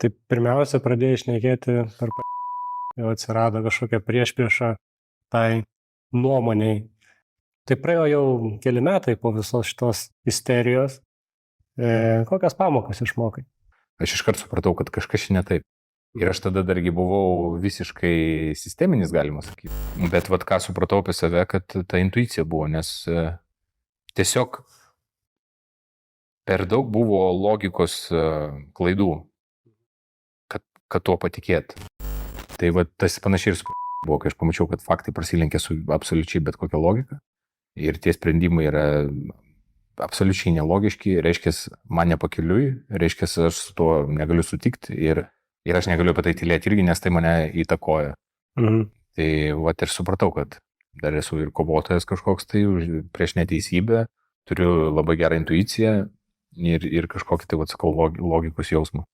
Tai pirmiausia pradėjai šnekėti jau atsirado kažkokia priešprieša tai nuomoniai. Tai praėjo jau keli metai po visos šitos isterijos. Kokias pamokas išmokai? Aš iškart supratau, kad kažkas čia ne taip. Ir aš tada dargi buvau visiškai sisteminis, galima sakyti. Bet vat ką supratau apie save, kad ta intuicija buvo, nes tiesiog per daug buvo logikos klaidų, kad tuo patikėt. Tai vat tas panašiai ir buvo, kai aš pamačiau, kad faktai prasilenkia su absoliučiai bet kokia logika. Ir tie sprendimai yra absoliučiai nelogiški, reiškia, man nepakeliui, reiškia, aš su tuo negaliu sutikti ir aš negaliu apie tai tylėti irgi, nes tai mane įtakoja. Tai vat ir supratau, kad dar esu ir kovotojas kažkoks tai prieš neteisybę, turiu labai gerą intuiciją ir kažkokį tai, vat sakau, logikos jausmą.